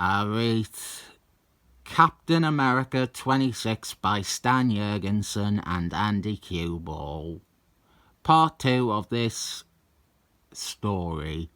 I rate Captain America 26 by Stan Jurgensen and Andy Kubert. Part 2 of this story.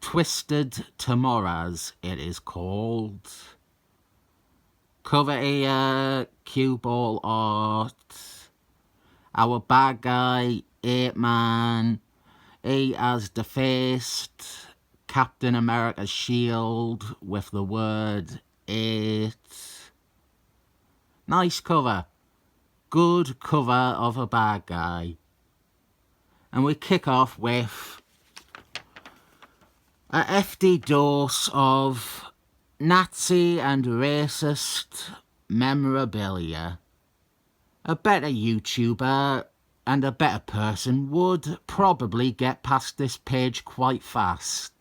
Twisted Tomorrows, it is called. Cover here, Kubert art. Our bad guy, A.I.M. He has defaced Captain America's shield with the word 8. Nice cover. Good cover of a bad guy. And we kick off with a hefty dose of Nazi and racist memorabilia. A better YouTuber and a better person would probably get past this page quite fast.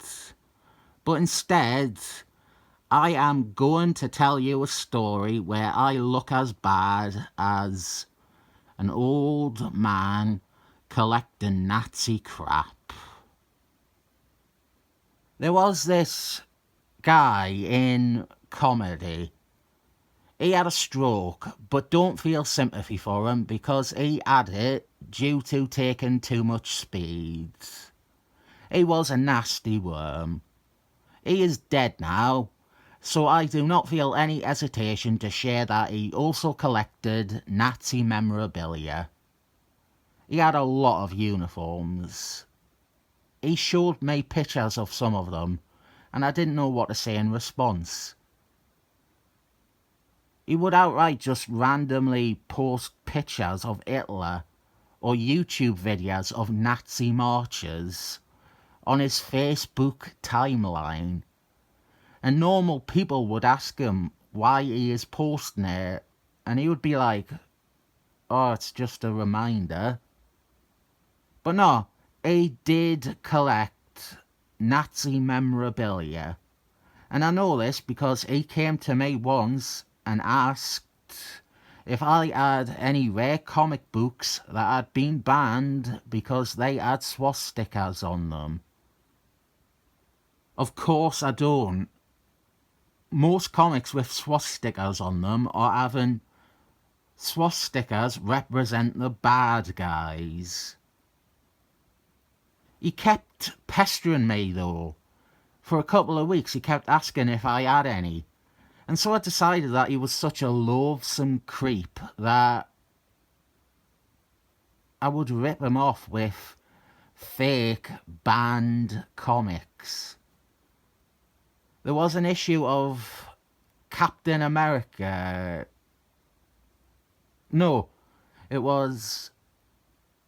But instead, I am going to tell you a story where I look as bad as an old man collecting Nazi crap. There was this guy in comedy. He had a stroke, but don't feel sympathy for him because he had it due to taking too much speed. He was a nasty worm. He is dead now, so I do not feel any hesitation to share that he also collected Nazi memorabilia. He had a lot of uniforms. He showed me pictures of some of them, and I didn't know what to say in response. He would outright just randomly post pictures of Hitler or YouTube videos of Nazi marches on his Facebook timeline. And normal people would ask him why he is posting it, and he would be like, oh, it's just a reminder. But no, he did collect Nazi memorabilia. And I know this because he came to me once and asked if I had any rare comic books that had been banned because they had swastikas on them. Of course I don't. Most comics with swastikas on them are having swastikas represent the bad guys. He kept pestering me though. For a couple of weeks he kept asking if I had any. And so I decided that he was such a loathsome creep that I would rip him off with fake banned comics. There was an issue of Captain America. No, it was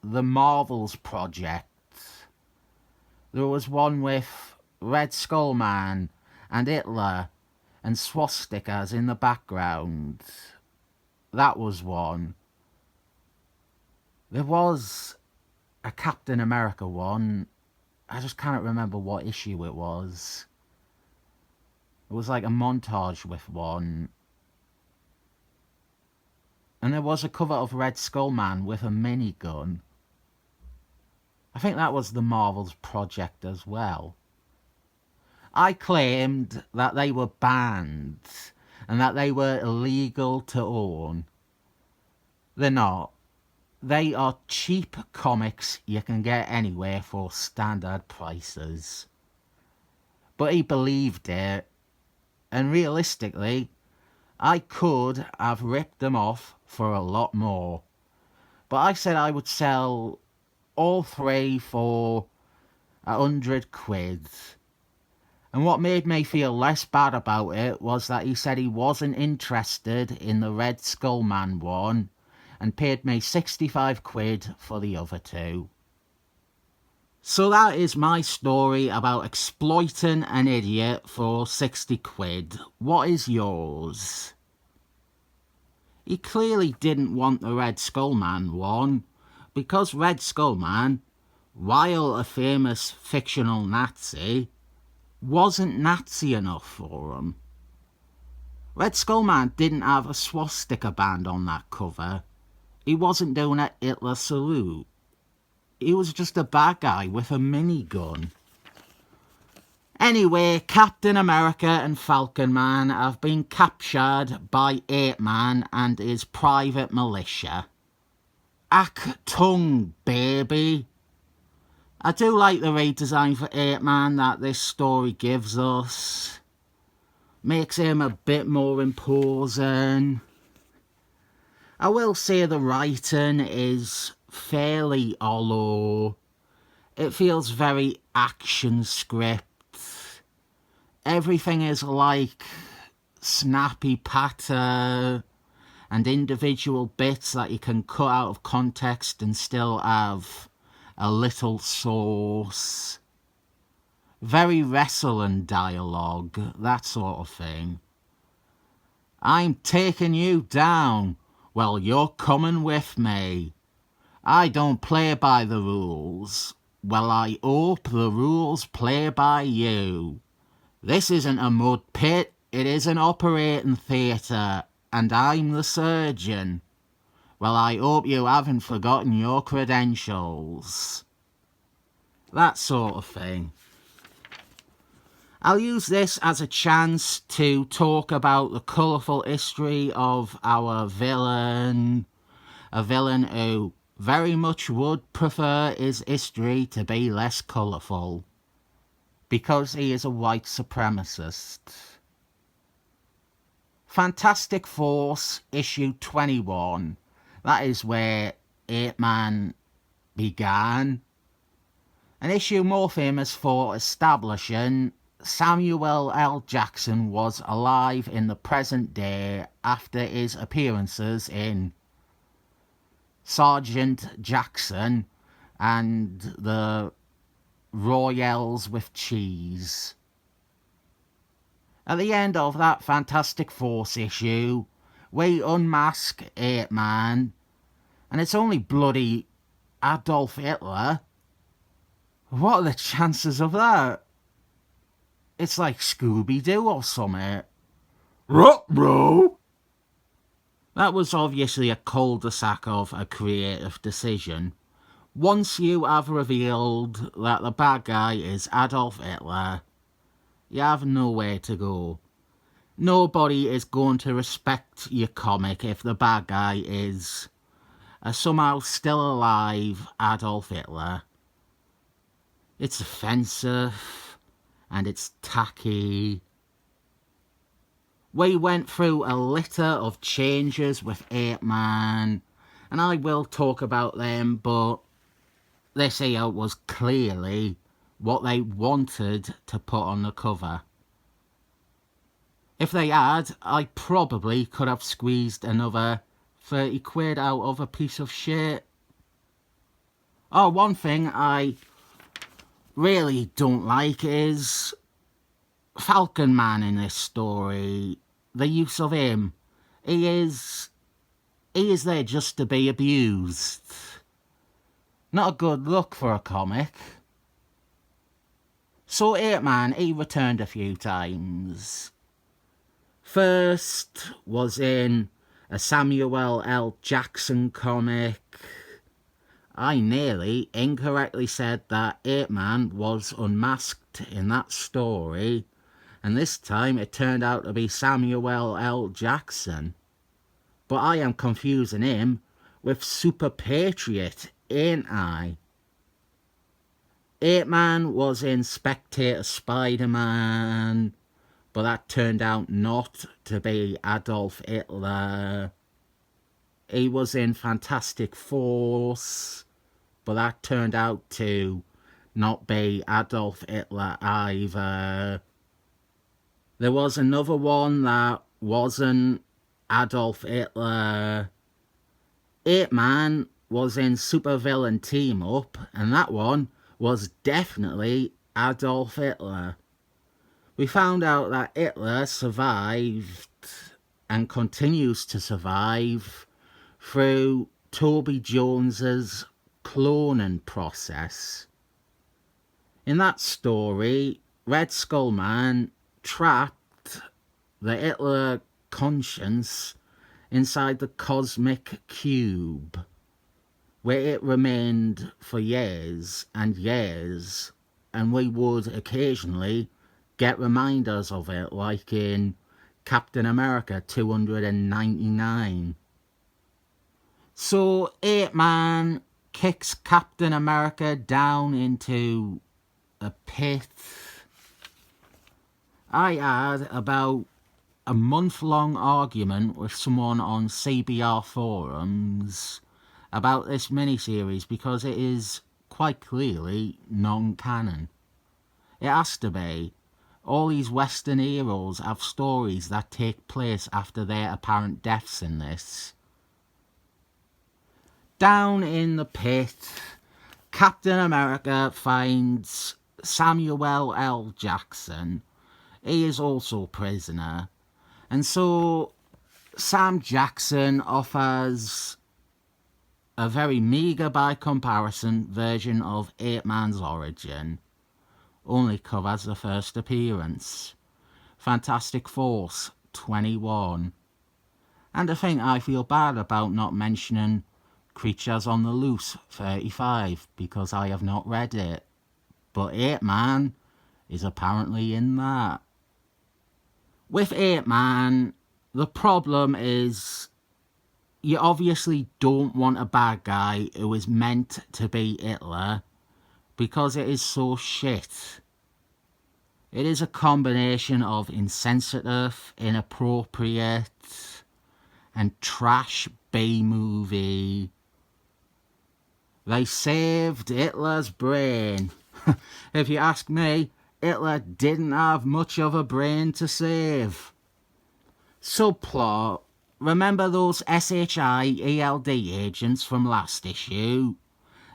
the Marvels Project. There was one with Red Skull Man and Hitler and swastikas in the background. That was one. There was a Captain America one. I just can't remember what issue it was. It was like a montage with one. And there was a cover of Red Skull Man with a minigun. I think that was the Marvels Project as well. I claimed that they were banned and that they were illegal to own. They're not. They are cheap comics you can get anywhere for standard prices. But he believed it, and realistically, I could have ripped them off for a lot more. But I said I would sell all 3 for £100. And what made me feel less bad about it was that he said he wasn't interested in the Red Skull Man one and paid me £65 for the other 2. So that is my story about exploiting an idiot for £60. What is yours? He clearly didn't want the Red Skull Man one because Red Skull Man, while a famous fictional Nazi, wasn't Nazi enough for him. Red Skull Man didn't have a swastika band on that cover. He wasn't doing a Hitler salute. He was just a bad guy with a minigun. Anyway, Captain America and Falcon Man have been captured by A.I.M and his private militia. Achtung, baby. I do like the redesign for A.I.M that this story gives us. Makes him a bit more imposing. I will say the writing is fairly hollow. It feels very action script. Everything is like snappy patter and individual bits that you can cut out of context and still have a little sauce. Very wrestling dialogue, that sort of thing. I'm taking you down. Well, you're coming with me. I don't play by the rules. Well, I hope the rules play by you. This isn't a mud pit, it is an operating theatre, and I'm the surgeon. Well, I hope you haven't forgotten your credentials. That sort of thing. I'll use this as a chance to talk about the colourful history of our villain. A villain who very much would prefer his history to be less colourful, because he is a white supremacist. Fantastic Force issue 21. That is where A.I.M began. An issue more famous for establishing Samuel L. Jackson was alive in the present day after his appearances in Sergeant Jackson and the Royals with Cheese. At the end of that Fantastic Force issue, we unmask A.I.M, and it's only bloody Adolf Hitler. What are the chances of that? It's like Scooby-Doo or something. Ruh-roh! That was obviously a cul-de-sac of a creative decision. Once you have revealed that the bad guy is Adolf Hitler, you have nowhere to go. Nobody is going to respect your comic if the bad guy is a somehow still alive Adolf Hitler. It's offensive and it's tacky. We went through a litter of changes with A.I.M, and I will talk about them, but this here was clearly what they wanted to put on the cover. If they had, I probably could have squeezed another 30 quid out of a piece of shit. Oh, one thing I really don't like is Falcon Man in this story. The use of him. He is there just to be abused. Not a good look for a comic. So A.I.M, he returned a few times. First was in a Samuel L. Jackson comic. I nearly incorrectly said that A.I.M was unmasked in that story, and this time it turned out to be Samuel L. Jackson. But I am confusing him with Super Patriot, ain't I? A.I.M was in Spectator Spider-Man, but that turned out not to be Adolf Hitler. He was in Fantastic Force, but that turned out to not be Adolf Hitler either. There was another one that wasn't Adolf Hitler. A.I.M was in Supervillain Team Up, and that one was definitely Adolf Hitler. We found out that Hitler survived and continues to survive through Toby Jones's cloning process. In that story, Red Skull Man trapped the Hitler conscience inside the cosmic cube, where it remained for years and years, and we would occasionally get reminders of it, like in Captain America 299. So 8-Man kicks Captain America down into a pit. I had about a month-long argument with someone on CBR forums about this miniseries because it is quite clearly non-canon. It has to be. All these Western heroes have stories that take place after their apparent deaths in this. Down in the pit, Captain America finds Samuel L. Jackson. He is also prisoner. And so Sam Jackson offers a very meagre by comparison version of 8-Man's origin. Only covers the first appearance. Fantastic Force 21. And I think I feel bad about not mentioning Creatures on the Loose 35 because I have not read it. But 8-Man is apparently in that. With 8-Man, the problem is you obviously don't want a bad guy who is meant to be Hitler because it is so shit. It is a combination of insensitive, inappropriate, and trash B-movie. They saved Hitler's brain. If you ask me, Hitler didn't have much of a brain to save. Subplot. Remember those S.H.I.E.L.D. agents from last issue?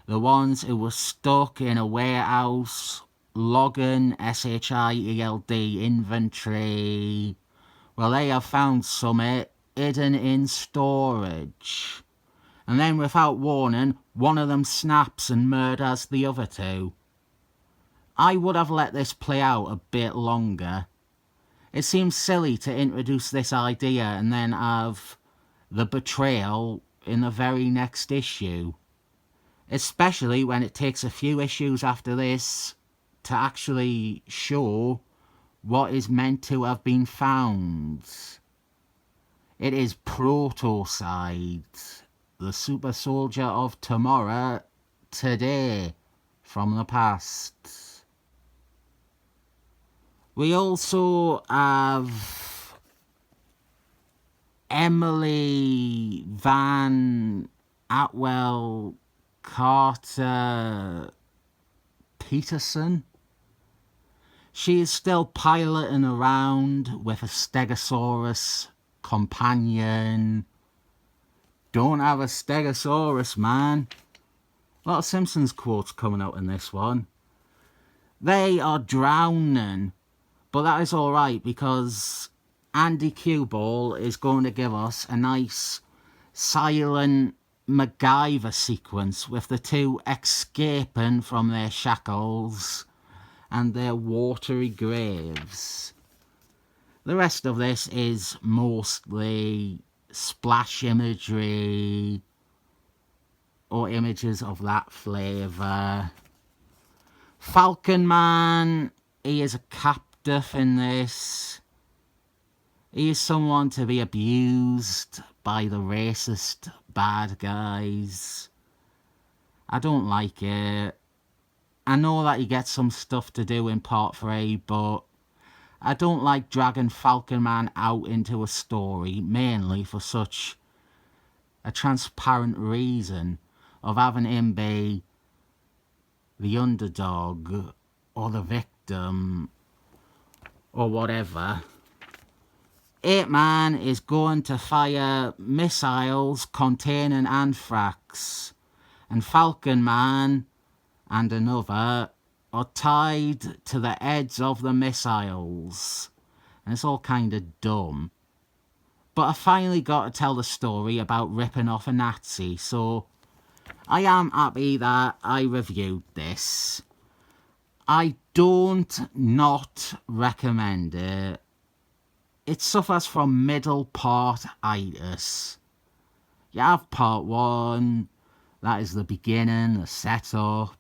The ones who were stuck in a warehouse logging S.H.I.E.L.D. inventory. Well, they have found summit hidden in storage. And then without warning, one of them snaps and murders the other two. I would have let this play out a bit longer. It seems silly to introduce this idea and then have the betrayal in the very next issue. Especially when it takes a few issues after this to actually show what is meant to have been found. It is Protocide, the super soldier of tomorrow, today, from the past. We also have Emily Van Atwell Carter Peterson. She is still piloting around with a Stegosaurus companion. Don't have a Stegosaurus, man. A lot of Simpsons quotes coming out in this one. They are drowning, but that is alright because Andy Cuball is going to give us a nice silent MacGyver sequence with the two escaping from their shackles and their watery graves. The rest of this is mostly splash imagery or images of that flavour. Falcon Man, he is a captive in this. He is someone to be abused by the racist bad guys. I don't like it. I know that he gets some stuff to do in part 3, but I don't like dragging Falcon Man out into a story, mainly for such a transparent reason of having him be the underdog or the victim or whatever. 8-Man is going to fire missiles containing anthrax, and Falcon Man and another are tied to the heads of the missiles, and it's all kind of dumb. But I finally got to tell the story about ripping off a Nazi, so I am happy that I reviewed this. I don't not recommend it. It suffers from middle part-itis. You have part 1, that is the beginning, the setup.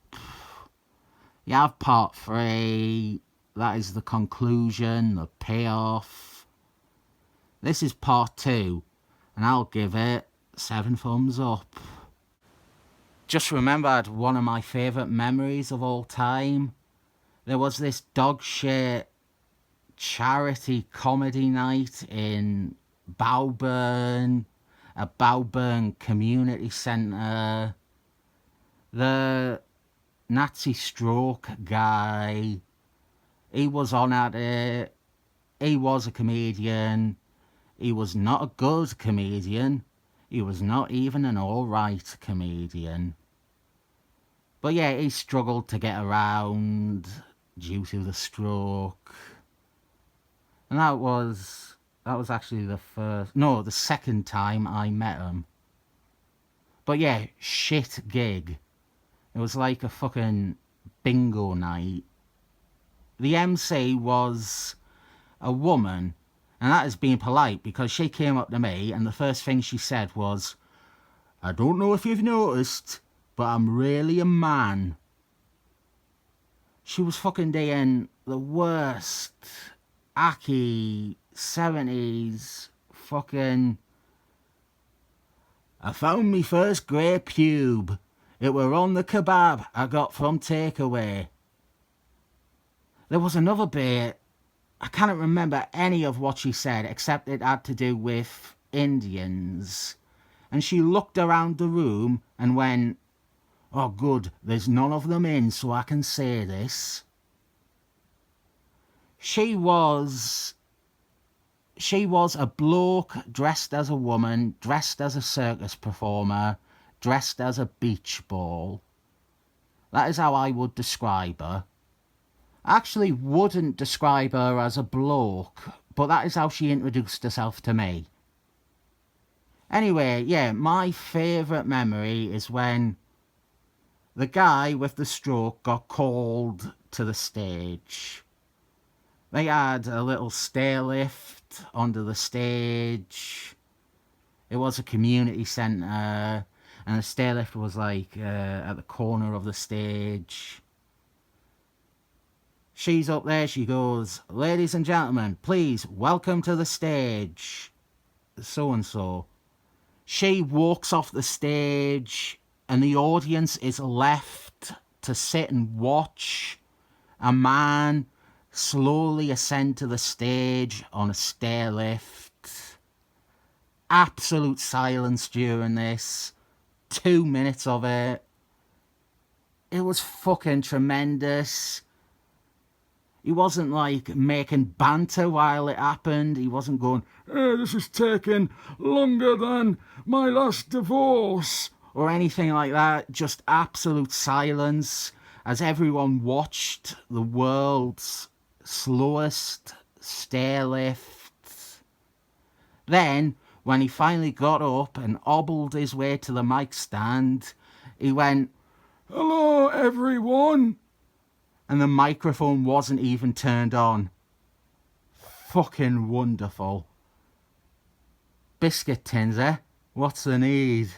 You have part 3, that is the conclusion, the payoff. This is part 2, and I'll give it 7 thumbs up. Just remembered one of my favourite memories of all time. There was this dog shit charity comedy night in Bowburn, a Bowburn community centre. The Nazi stroke guy, he was on at it. He was a comedian. He was not a good comedian. He was not even an alright comedian. But yeah, he struggled to get around due to the stroke. And that was actually the second time I met him. But yeah, shit gig. It was like a fucking bingo night. The MC was a woman, and that is being polite because she came up to me and the first thing she said was, "I don't know if you've noticed, but I'm really a man." She was fucking doing the worst Aki 70s fucking, "I found me first grey pube. It were on the kebab I got from takeaway." There was another bit, I can't remember any of what she said except it had to do with Indians. And she looked around the room and went, "Oh good, there's none of them in so I can say this." She was a bloke dressed as a woman, dressed as a circus performer, dressed as a beach ball. That is how I would describe her. I actually wouldn't describe her as a bloke, but that is how she introduced herself to me. Anyway, yeah, my favourite memory is when the guy with the stroke got called to the stage. They had a little stair lift under the stage. It was a community centre, and the stair lift was like at the corner of the stage. She's up there, she goes, "Ladies and gentlemen, please welcome to the stage so-and-so." She walks off the stage and the audience is left to sit and watch a man slowly ascend to the stage on a stair lift. Absolute silence during this. 2 minutes of it. It was fucking tremendous. He wasn't like making banter while it happened. He wasn't going, "This is taking longer than my last divorce," or anything like that. Just absolute silence as everyone watched the world's slowest stair lift. Then, when he finally got up and hobbled his way to the mic stand, he went, "Hello, everyone." And the microphone wasn't even turned on. Fucking wonderful. Biscuit tins, eh? What's the need?